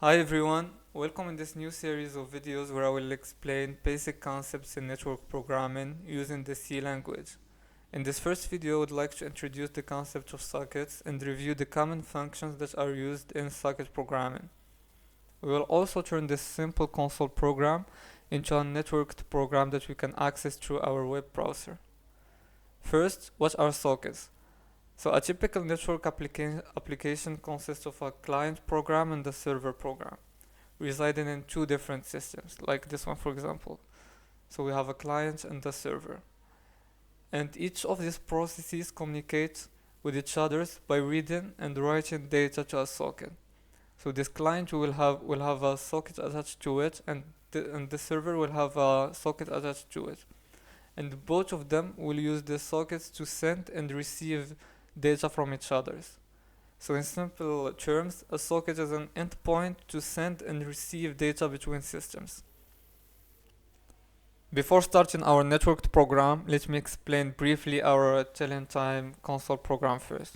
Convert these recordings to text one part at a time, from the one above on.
Hi everyone, welcome in this new series of videos where I will explain basic concepts in network programming using the C language. In this first video, I would like to introduce the concept of sockets and review the common functions that are used in socket programming. We will also turn this simple console program into a networked program that we can access through our web browser. First, what are sockets? So a typical network application consists of a client program and a server program, residing in two different systems, like this one for example. So we have a client and a server. And each of these processes communicate with each other by reading and writing data to a socket. So this client will have a socket attached to it, and the server will have a socket attached to it. And both of them will use the sockets to send and receive data from each other. So in simple terms, a socket is an endpoint to send and receive data between systems. Before starting our networked program, let me explain briefly our telling time console program first.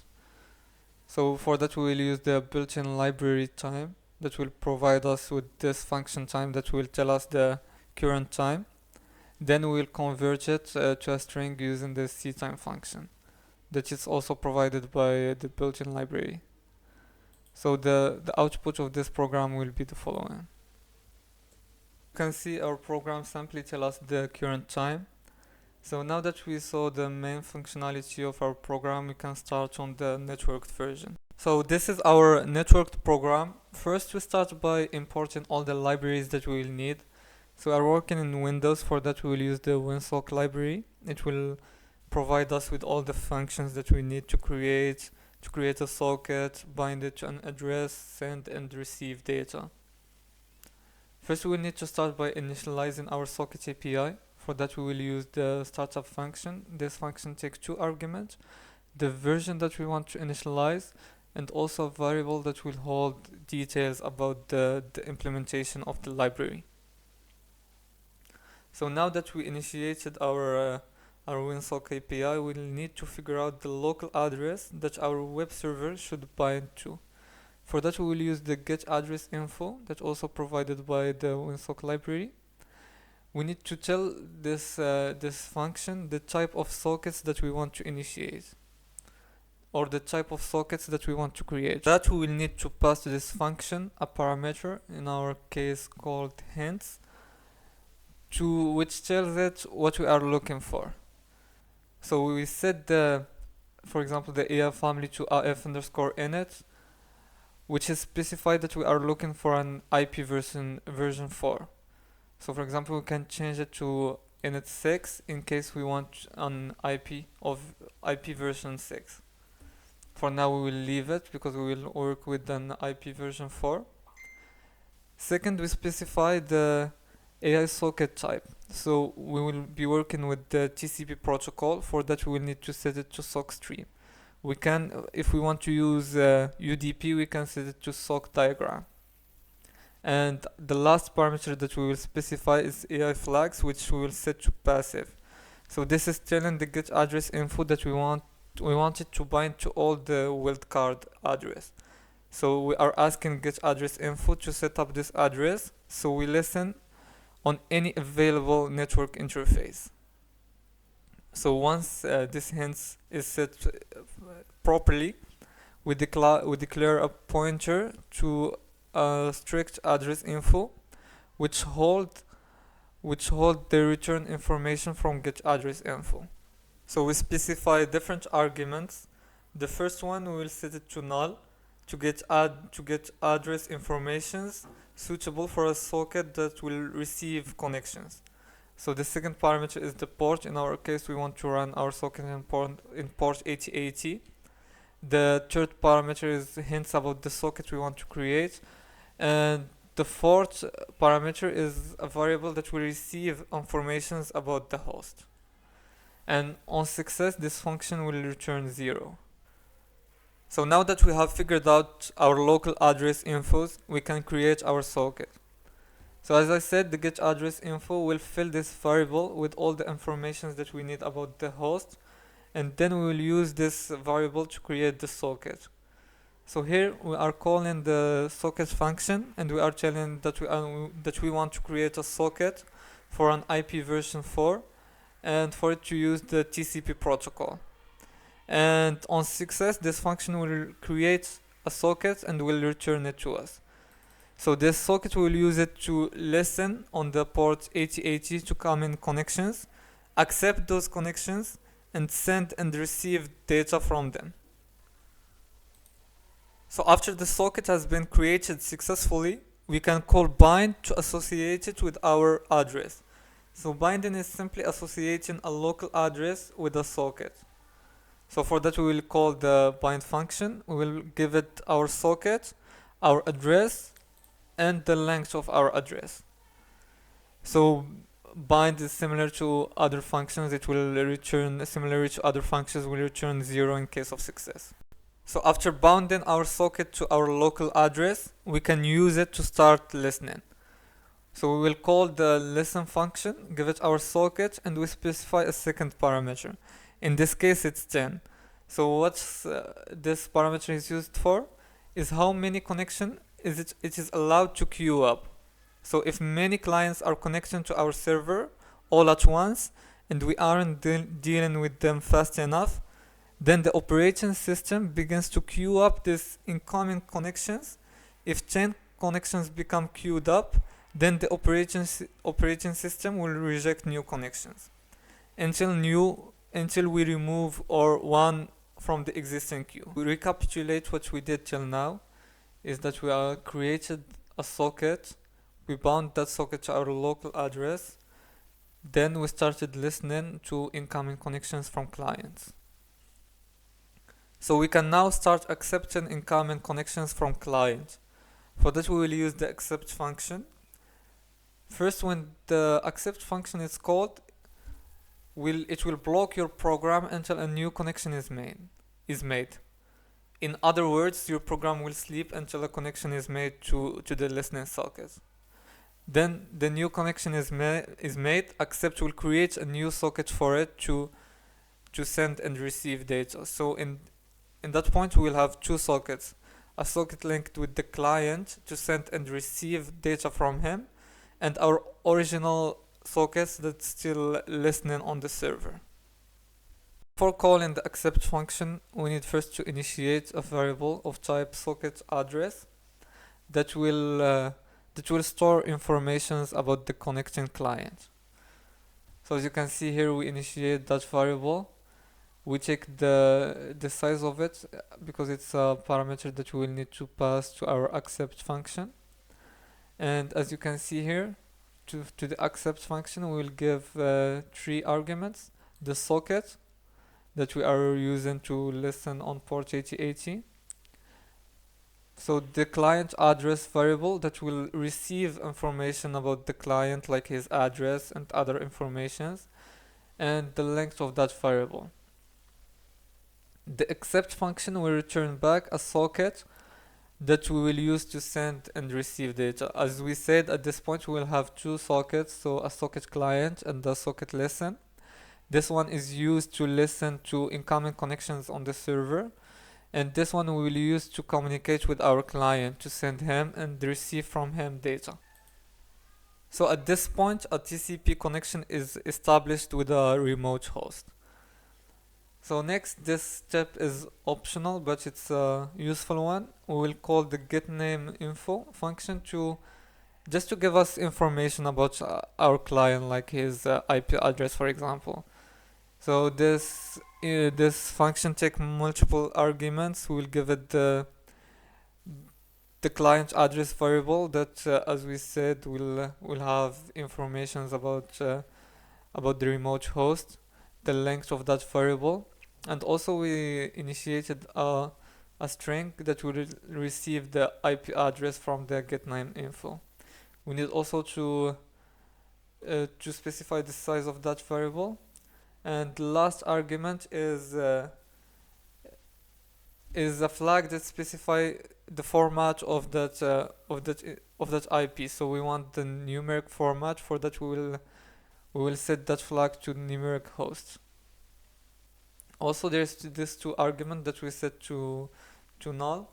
So for that we will use the built-in library time that will provide us with this function time that will tell us the current time. Then we will convert it to a string using the ctime function that is also provided by the built-in library. So the output of this program will be the following. You can see our program simply tell us the current time. So now that we saw the main functionality of our program, we can start on the networked version. So this is our networked program. First we start by importing all the libraries that we will need. So we are working in Windows. For that we will use the WinSock library. It will provide us with all the functions that we need to create a socket, bind it to an address, send and receive data. First we will need to start by initializing our socket API. For that we will use the startup function. This function takes two arguments, the version that we want to initialize and also a variable that will hold details about the implementation of the library. So now that we initiated our WinSock API, we'll need to figure out the local address that our web server should bind to. For that we will use the getAddressInfo that's also provided by the WinSock library. We need to tell this function the type of sockets that we want to initiate or the type of sockets that we want to create. That we will need to pass to this function a parameter, in our case called hints, to which tells it what we are looking for. So we set for example the AI family to AF_init, which is specified that we are looking for an IP version 4. So for example we can change it to init 6 in case we want an IP version 6. For now we will leave it because we will work with an IP version 4. Second, we specify the AI socket type. So we will be working with the TCP protocol. For that we will need to set it to SOCKStream. We can, if we want to use UDP, we can set it to SOCK diagram. And the last parameter that we will specify is AI flags, which we will set to passive. So this is telling the getAddressInfo that we want it to bind to all the wildcard address. So we are asking getAddressInfo to set up this address, so we listen on any available network interface. So once this hints is set properly, we declare a pointer to a strict address info, which hold the return information from getAddressInfo. So we specify different arguments. The first one we will set it to null to get address informations suitable for a socket that will receive connections. So the second parameter is the port. In our case we want to run our socket in port 8080. The third parameter is hints about the socket we want to create, and the fourth parameter is a variable that will receive informations about the host. And on success this function will return 0. So now that we have figured out our local address infos, we can create our socket. So as I said, the getAddressInfo will fill this variable with all the information that we need about the host, and then we will use this variable to create the socket. So here we are calling the socket function, and we are telling that we want to create a socket for an IP version 4, and for it to use the TCP protocol. And on success, this function will create a socket and will return it to us. So this socket will use it to listen on the port 8080 to common connections, accept those connections, and send and receive data from them. So after the socket has been created successfully, we can call bind to associate it with our address. So binding is simply associating a local address with a socket. So for that we will call the bind function. We will give it our socket, our address, and the length of our address. So bind is similar to other functions. It will return, similar to other functions, will return 0 in case of success. So after bounding our socket to our local address, we can use it to start listening. So we will call the listen function, give it our socket, and we specify a second parameter. In this case it's 10. So what this parameter is used for is how many connection it is allowed to queue up. So if many clients are connecting to our server all at once and we aren't dealing with them fast enough, then the operating system begins to queue up these incoming connections. If 10 connections become queued up, then the operating system will reject new connections until we remove one from the existing queue. We recapitulate what we did till now is that we created a socket, we bound that socket to our local address, then we started listening to incoming connections from clients. So we can now start accepting incoming connections from clients. For that we will use the accept function. First, when the accept function is called, it will block your program until a new connection is made. In other words, your program will sleep until a connection is made to the listening socket. Then the new connection is made, accept will create a new socket for it to send and receive data. So in that point we will have two sockets, a socket linked with the client to send and receive data from him, and our original sockets that's still listening on the server. For calling the accept function, we need first to initiate a variable of type socket address that will store informations about the connecting client. So as you can see here, we initiate that variable. We check the size of it because it's a parameter that we will need to pass to our accept function. And as you can see here, to the accept function, we will give 3 arguments: the socket that we are using to listen on port 8080, so the client address variable that will receive information about the client like his address and other informations, and the length of that variable. The accept function will return back a socket that we will use to send and receive data. As we said, at this point we will have 2 sockets, so a socket client and the socket listen. This one is used to listen to incoming connections on the server, and this one we will use to communicate with our client to send him and receive from him data. So at this point a TCP connection is established with a remote host. So next, this step is optional, but it's a useful one. We will call the getNameInfo function just to give us information about our client, like his IP address, for example. So this function takes multiple arguments. We will give it the client address variable that, as we said, will have informations about the remote host, the length of that variable, and also we initiated a string that will receive the IP address from the getNameInfo. We need also to specify the size of that variable, and the last argument is a flag that specifies the format of that IP. So we want the numeric format. For that we will set that flag to numeric host. Also there's this 2 argument that we set to null,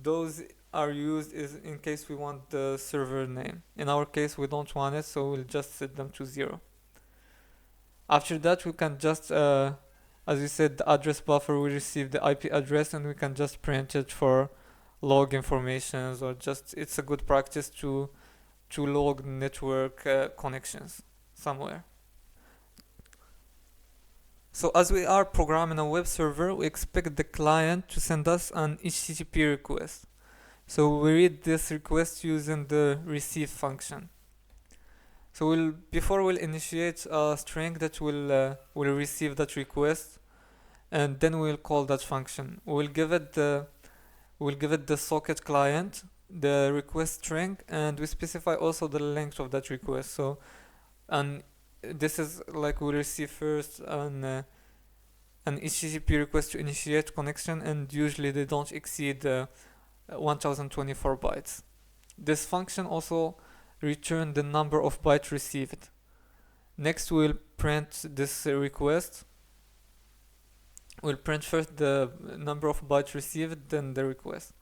those are used is in case we want the server name. In our case, we don't want it, so we'll just set them to 0. After that, we can just, as we said, the address buffer will receive the IP address, and we can just print it for log informations, or just, it's a good practice to log network connections somewhere. So as we are programming a web server, we expect the client to send us an HTTP request. So we read this request using the receive function. So before we'll initiate a string that will receive that request, and then we'll call that function. We'll give it the socket client, the request string, and we specify also the length of that request. So, and this is like we'll receive first an HTTP request to initiate connection, and usually they don't exceed 1024 bytes. This function also return the number of bytes received. Next, we'll print this request. We'll print first the number of bytes received, then the request.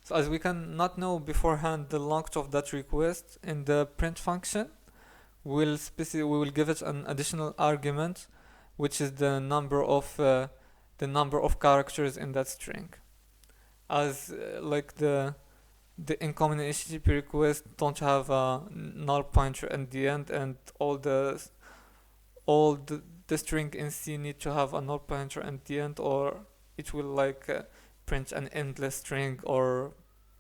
So as we cannot know beforehand the length of that request, in the print function, we will give it an additional argument, which is the number of characters in that string. As like the incoming HTTP request don't have a null pointer at the end, and all the string in C need to have a null pointer at the end, or it will like print an endless string or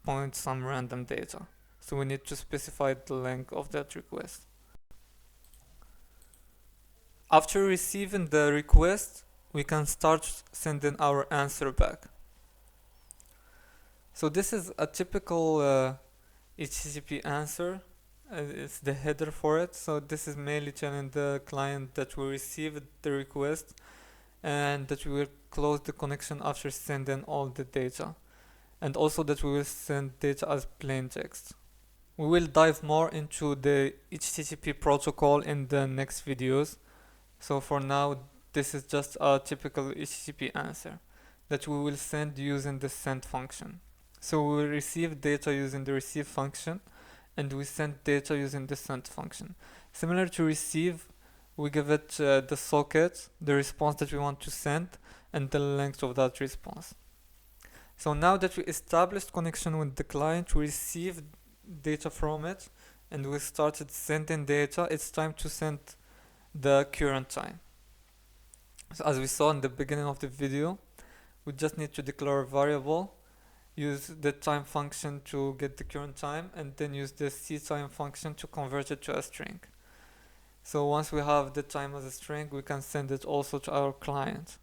point some random data. So we need to specify the length of that request. After receiving the request, we can start sending our answer back. So this is a typical HTTP answer. It's the header for it. So this is mainly telling the client that we received the request and that we will close the connection after sending all the data, and also that we will send data as plain text. We will dive more into the HTTP protocol in the next videos. So for now, this is just a typical HTTP answer that we will send using the send function. So we will receive data using the receive function, and we send data using the send function. Similar to receive, we give it the socket, the response that we want to send, and the length of that response. So now that we established connection with the client, we received data from it, and we started sending data, it's time to send the current time. So as we saw in the beginning of the video, we just need to declare a variable, use the time function to get the current time, and then use the cTime function to convert it to a string. So once we have the time as a string, we can send it also to our client.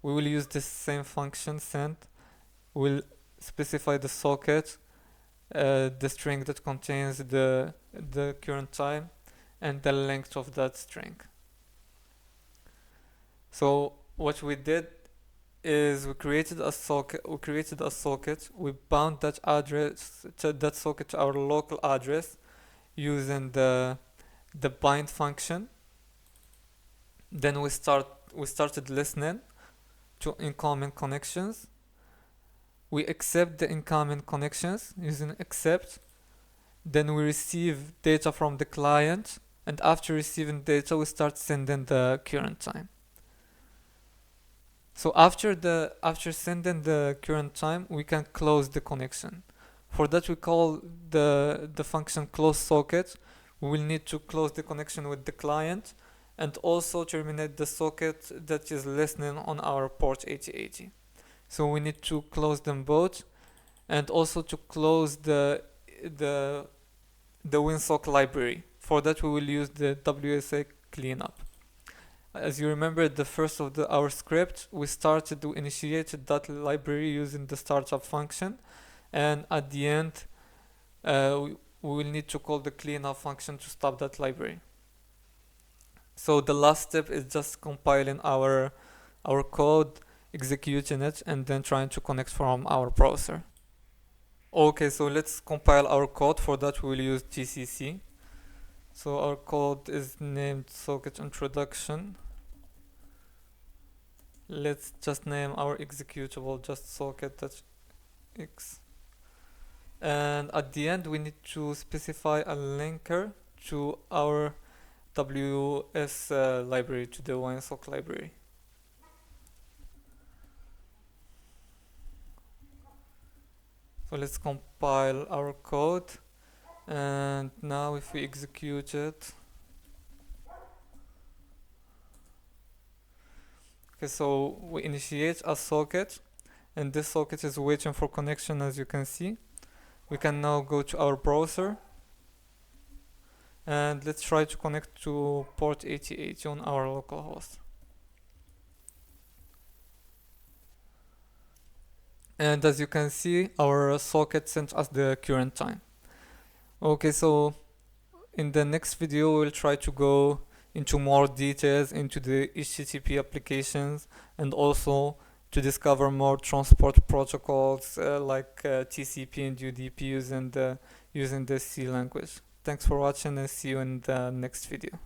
We will use this same function send. We'll specify the socket, the string that contains the current time, and the length of that string. So what we did is we created a socket. We bound that socket to our local address using the bind function. Then we started listening to incoming connections. We accept the incoming connections using accept. Then we receive data from the client, and after receiving data, we start sending the current time. So after sending the current time, we can close the connection. For that, we call the function close socket. We will need to close the connection with the client, and also terminate the socket that is listening on our port 8080. So we need to close them both, and also to close the WinSock library. For that, we will use the WSA cleanup. As you remember, the first of our script, we initiated that library using the startup function, and at the end, we will need to call the cleanup function to stop that library. So the last step is just compiling our code, executing it, and then trying to connect from our browser. Okay, so let's compile our code. For that, we will use GCC. So our code is named socket introduction. Let's just name our executable just socket X. And at the end we need to specify a linker to our WS library, to the WinSock library. So let's compile our code, and now if we execute it, okay, so we initiate a socket, and this socket is waiting for connection, as you can see. We can now go to our browser, and let's try to connect to port 8080 on our localhost. And as you can see, our socket sent us the current time. Okay, so in the next video we'll try to go into more details into the HTTP applications, and also to discover more transport protocols like TCP and UDP using the C language. Thanks for watching, and see you in the next video.